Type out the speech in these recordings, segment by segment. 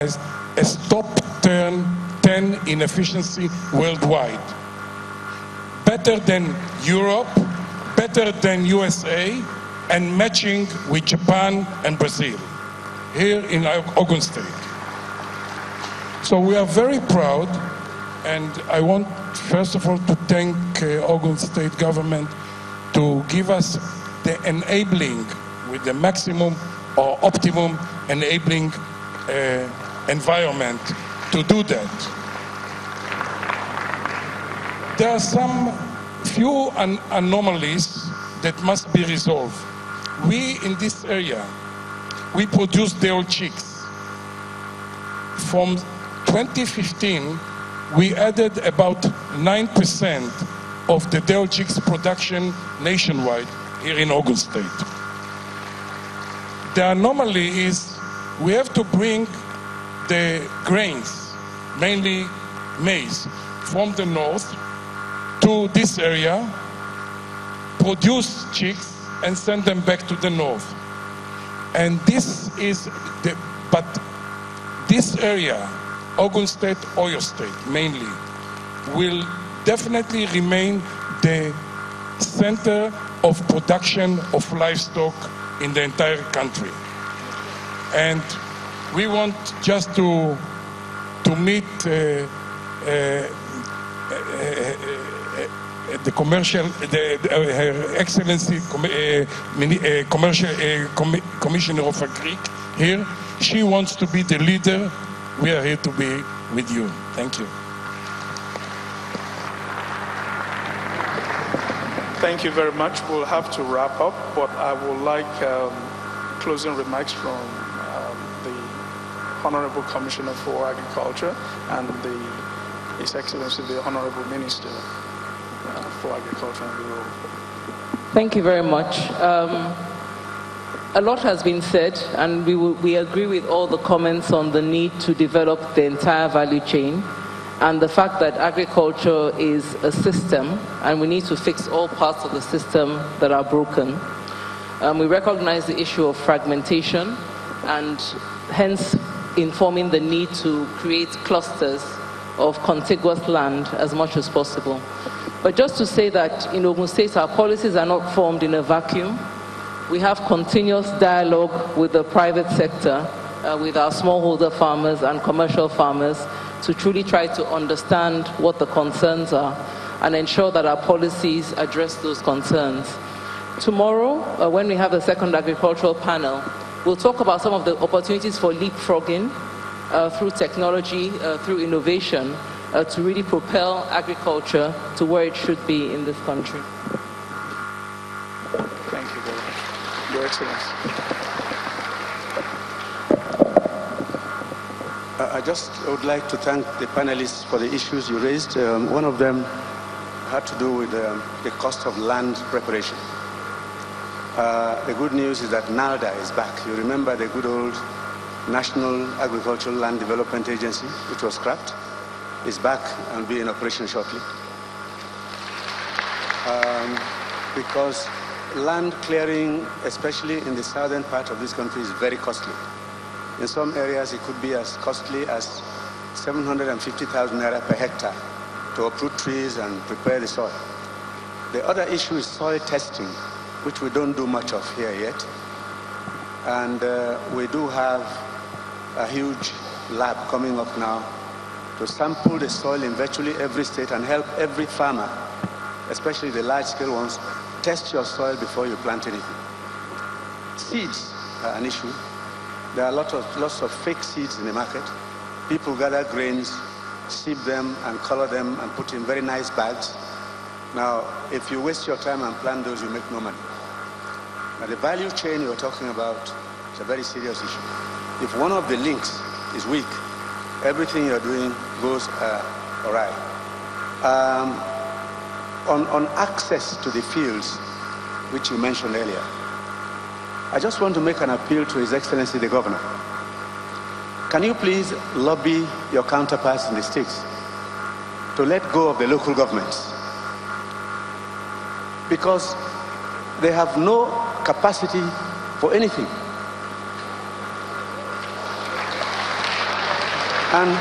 as top 10 in efficiency worldwide. Better than Europe, better than USA, and matching with Japan and Brazil, here in Ogun State. So we are very proud, and I want, first of all, to thank Ogun State government to give us the enabling, with the maximum or optimum enabling environment to do that. There are some few anomalies that must be resolved. We, in this area, we produce day-old chicks. From 2015, we added about 9% of the day-old chicks production nationwide here in Ogun State. The anomaly is we have to bring the grains, mainly maize, from the north to this area, produce chicks, and send them back to the north. And this is but this area, Ogun State, Oyo State mainly, will definitely remain the center of production of livestock in the entire country. And we want just to meet the commercial, Her Excellency Commissioner of Agri here. She wants to be the leader. We are here to be with you. Thank you. Thank you very much. We'll have to wrap up, but I would like closing remarks from the Honorable Commissioner for Agriculture and His Excellency the Honorable Minister for Agriculture and Rural. Thank you very much. A lot has been said, and we agree with all the comments on the need to develop the entire value chain and the fact that agriculture is a system and we need to fix all parts of the system that are broken. We recognize the issue of fragmentation and hence informing the need to create clusters of contiguous land as much as possible. But just to say that in Ogun State, our policies are not formed in a vacuum. We have continuous dialogue with the private sector, with our smallholder farmers and commercial farmers, to truly try to understand what the concerns are and ensure that our policies address those concerns. Tomorrow, when we have the second agricultural panel, we'll talk about some of the opportunities for leapfrogging through technology, through innovation, to really propel agriculture to where it should be in this country. Thank you very much, Your Excellency. I just would like to thank the panelists for the issues you raised. One of them had to do with the cost of land preparation. The good news is that NALDA is back. You remember the good old National Agricultural Land Development Agency, which was scrapped, is back and will be in operation shortly. Because land clearing, especially in the southern part of this country, is very costly. In some areas, it could be as costly as 750,000 naira per hectare to uproot trees and prepare the soil. The other issue is soil testing, which we don't do much of here yet. And we do have a huge lab coming up now to sample the soil in virtually every state and help every farmer, especially the large-scale ones, test your soil before you plant anything. Seeds are an issue. There are lots of fake seeds in the market. People gather grains, sieve them and color them and put in very nice bags. Now, if you waste your time and plant those, you make no money. Now, the value chain you're talking about is a very serious issue. If one of the links is weak, everything you're doing goes awry. On access to the fields, which you mentioned earlier, I just want to make an appeal to His Excellency the Governor. Can you please lobby your counterparts in the states to let go of the local governments? Because they have no capacity for anything. And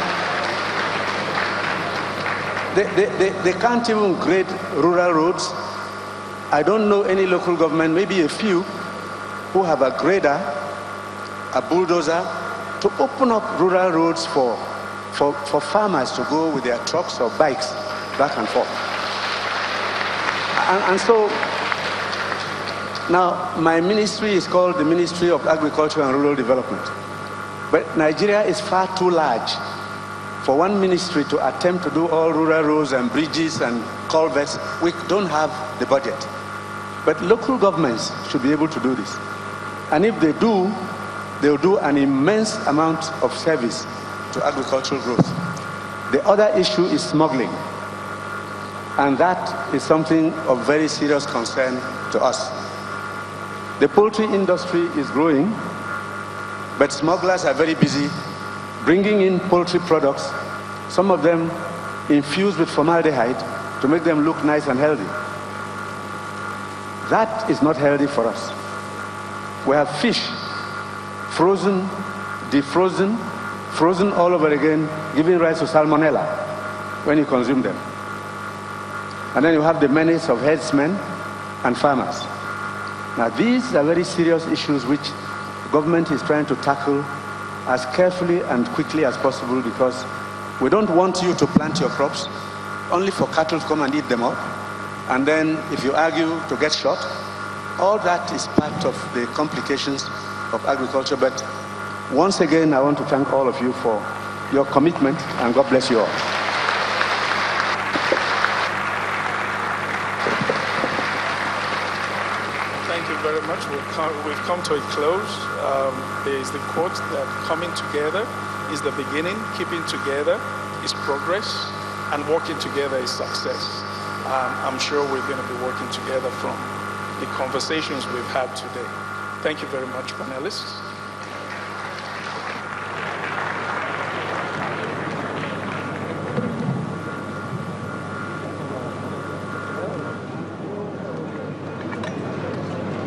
they can't even grade rural roads. I don't know any local government, maybe a few, who have a grader, a bulldozer, to open up rural roads for farmers to go with their trucks or bikes back and forth. And so now my ministry is called the Ministry of Agriculture and Rural Development. But Nigeria is far too large for one ministry to attempt to do all rural roads and bridges and culverts. We don't have the budget. But local governments should be able to do this. And if they do, they'll do an immense amount of service to agricultural growth. The other issue is smuggling. And that is something of very serious concern to us. The poultry industry is growing, but smugglers are very busy bringing in poultry products, some of them infused with formaldehyde to make them look nice and healthy. That is not healthy for us. We have fish, frozen, defrozen, frozen all over again, giving rise to salmonella when you consume them. And then you have the menace of herdsmen and farmers. Now these are very serious issues which government is trying to tackle as carefully and quickly as possible, because we don't want you to plant your crops only for cattle to come and eat them up. And then if you argue, to get shot. All that is part of the complications of agriculture. But once again, I want to thank all of you for your commitment, and God bless you all. Thank you very much. We've come to a close. There is the quote that coming together is the beginning, keeping together is progress, and working together is success. I'm sure we're going to be working together from the conversations we've had today. Thank you very much, panelists.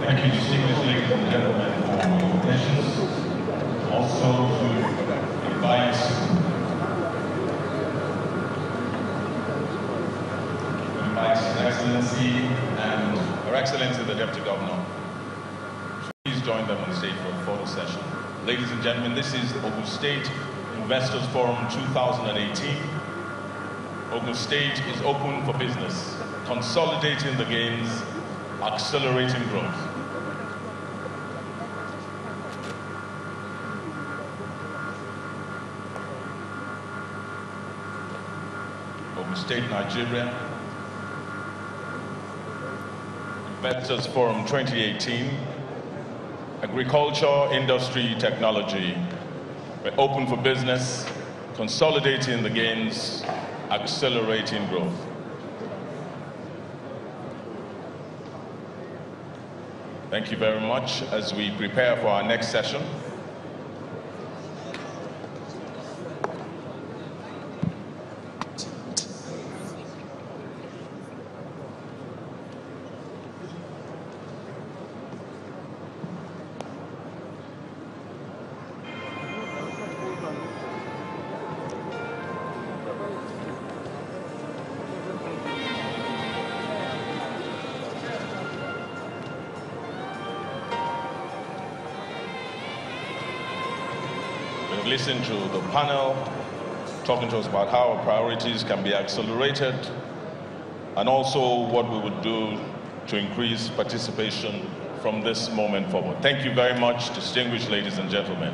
Thank you, distinguished ladies and gentlemen, for your questions. Also to invite His Excellency and Her Excellency the Deputy Governor. Please join them on stage for a photo session. Ladies and gentlemen, this is Ogun State Investors Forum 2018. Ogun State is open for business, consolidating the gains, accelerating growth. Ogun State, Nigeria. Investors Forum 2018. Agriculture, industry, technology. We're open for business, consolidating the gains, accelerating growth. Thank you very much as we prepare for our next session. Listen to the panel talking to us about how our priorities can be accelerated, and also what we would do to increase participation from this moment forward. Thank you very much, distinguished ladies and gentlemen.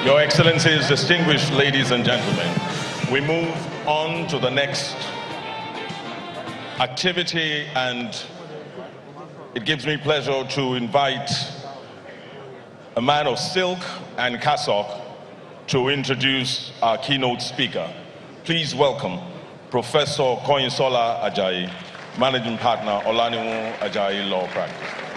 Your Excellencies, distinguished ladies and gentlemen, we move on to the next activity, and it gives me pleasure to invite a man of silk and cassock to introduce our keynote speaker. Please welcome Professor Koyinsola Ajayi, Managing Partner, Olaniwu Ajayi Law Practice.